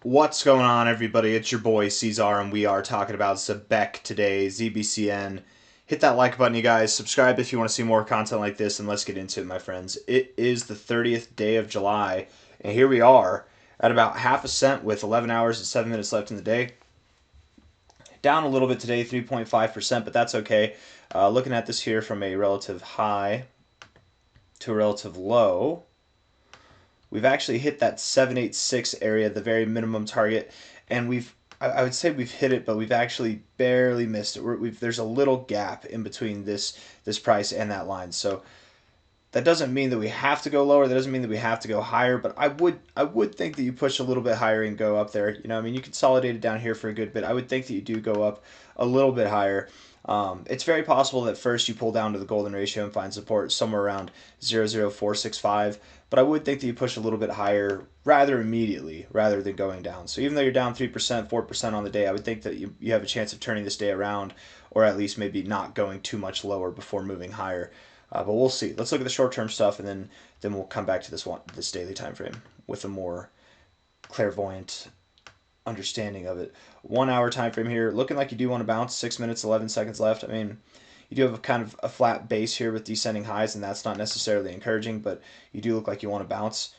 What's going on, everybody? It's your boy C-Zar, and we are talking about Zebec today, ZBCN. Hit that like button, you guys. Subscribe if you want to see more content like this, and let's get into it, my friends. It is the 30th day of July, and here we are at about half a cent with 11 hours and 7 minutes left in the day. Down a little bit today, 3.5%, but that's okay. Looking at this here from a relative high to a relative low, we've actually hit that 786 area, the very minimum target, and I would say we've hit it, but we've actually barely missed it. There's a little gap in between this price and that line. So that doesn't mean that we have to go lower. That doesn't mean that we have to go higher. But I would think that you push a little bit higher and go up there. I mean, you consolidated down here for a good bit. I would think that you do go up a little bit higher. It's very possible that first you pull down to the golden ratio and find support somewhere around 0.0465, but I would think that you push a little bit higher rather immediately rather than going down. So even though you're down 3%, 4% on the day, I would think that you have a chance of turning this day around, or at least maybe not going too much lower before moving higher. But we'll see. Let's look at the short-term stuff, and then we'll come back to this daily time frame with a more clairvoyant understanding of it. 1 hour time frame here, looking like you do want to bounce. 6 minutes, 11 seconds left. I mean, you do have a kind of a flat base here with descending highs, and that's not necessarily encouraging, but you do look like you want to bounce.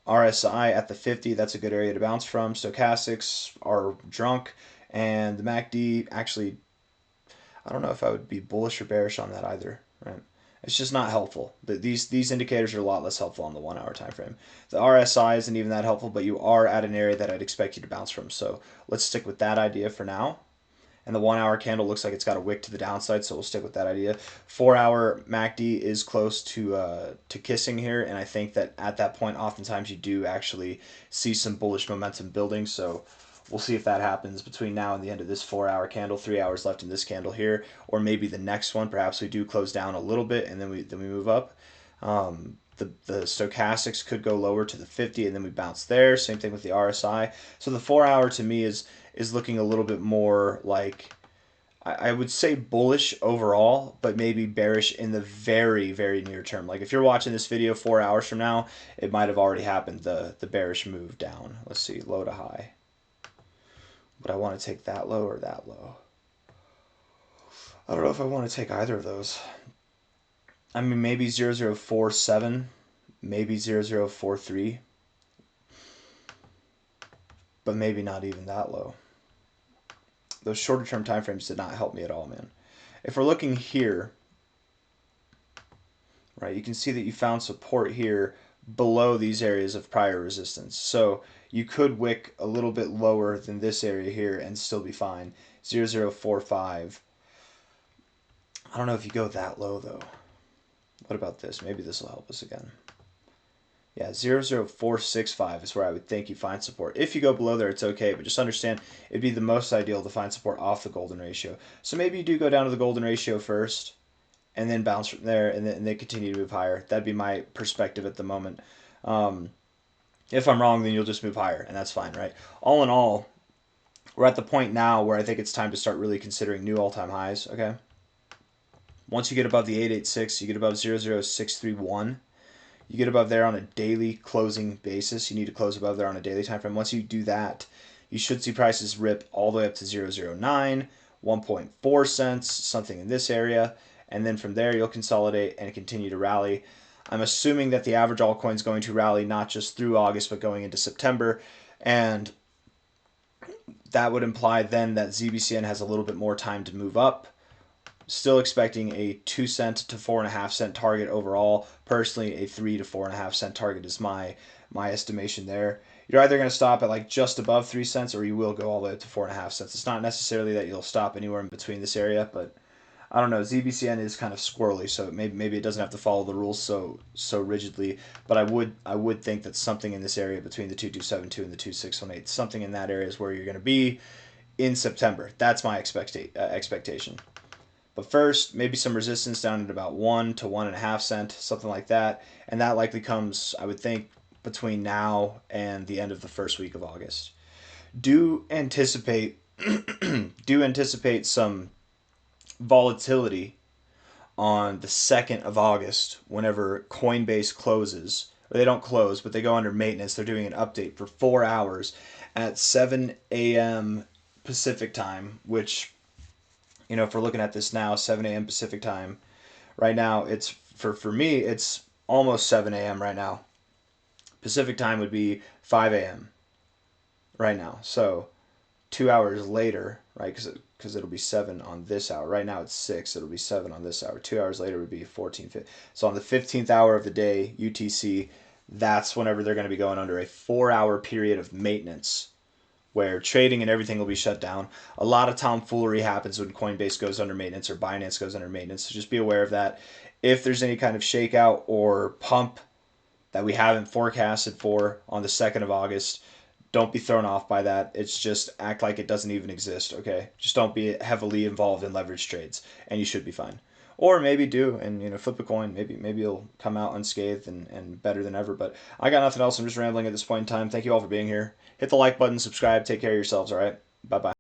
RSI at the 50, that's a good area to bounce from. Stochastics are drunk, and the MACD actually, I don't know if I would be bullish or bearish on that either, right? It's just not helpful. These indicators are a lot less helpful on the 1 hour time frame. The RSI isn't even that helpful, but you are at an area that I'd expect you to bounce from. So let's stick with that idea for now. And the 1 hour candle looks like it's got a wick to the downside, so we'll stick with that idea. 4 hour MACD is close to kissing here, and I think that at that point, oftentimes you do actually see some bullish momentum building. So we'll see if that happens between now and the end of this 4 hour candle. 3 hours left in this candle here, or maybe the next one. Perhaps we do close down a little bit and then we move up. The stochastics could go lower to the 50 and then we bounce there. Same thing with the RSI. So the 4 hour to me is looking a little bit more like, I would say bullish overall, but maybe bearish in the very, very near term. Like if you're watching this video 4 hours from now, it might have already happened, the bearish move down. Let's see, low to high. But I want to take that low or that low. I don't know if I want to take either of those. I mean, maybe 0.047, maybe 0.043, but maybe not even that low. Those shorter term time frames did not help me at all, man. If we're looking here, right, you can see that you found support here below these areas of prior resistance. So you could wick a little bit lower than this area here and still be fine. 0.045. I don't know if you go that low though. What about this? Maybe this will help us again. Yeah, 0.0465 is where I would think you find support. If you go below there, it's okay, but just understand it'd be the most ideal to find support off the golden ratio. So maybe you do go down to the golden ratio first, and then bounce from there, and then continue to move higher. That'd be my perspective at the moment. If I'm wrong, then you'll just move higher, and that's fine, right? All in all, we're at the point now where I think it's time to start really considering new all-time highs, okay? Once you get above the 886, you get above 0.0631, you get above there on a daily closing basis. You need to close above there on a daily time frame. Once you do that, you should see prices rip all the way up to 0.009, 1.4 cents, something in this area, and then from there you'll consolidate and continue to rally. I'm assuming that the average altcoin is going to rally not just through August but going into September, and that would imply then that ZBCN has a little bit more time to move up. Still expecting a 2 cent to 4.5 cent target overall. Personally, a 3 to 4.5 cent target is my estimation there. You're either going to stop at like just above 3 cents, or you will go all the way up to 4.5 cents. It's not necessarily that you'll stop anywhere in between this area, but I don't know. ZBCN is kind of squirrely, so maybe it doesn't have to follow the rules so rigidly. But I would think that something in this area between the 2272 and the 2618, something in that area is where you're going to be in September. That's my expectation. But first, maybe some resistance down at about 1 to 1.5 cent, something like that. And that likely comes, I would think, between now and the end of the first week of August. Do anticipate some volatility on the 2nd of August whenever Coinbase closes. Or they don't close, but they go under maintenance. They're doing an update for 4 hours. at 7 a.m. Pacific time, which, if we're looking at this now, 7 a.m. Pacific time, right now it's, for me, it's almost 7 a.m. right now. Pacific time would be 5 a.m. right now. So 2 hours later, right? Because it'll be 7 on this hour. Right now it's 6. It'll be 7 on this hour. 2 hours later would be 14. So on the 15th hour of the day, UTC, that's whenever they're going to be going under a 4-hour period of maintenance where trading and everything will be shut down. A lot of tomfoolery happens when Coinbase goes under maintenance or Binance goes under maintenance. So just be aware of that. If there's any kind of shakeout or pump that we haven't forecasted for on the 2nd of August, don't be thrown off by that. It's just act like it doesn't even exist, okay? Just don't be heavily involved in leverage trades, and you should be fine. Or maybe do and flip a coin. Maybe you'll come out unscathed and better than ever. But I got nothing else. I'm just rambling at this point in time. Thank you all for being here. Hit the like button, subscribe, take care of yourselves, all right? Bye-bye.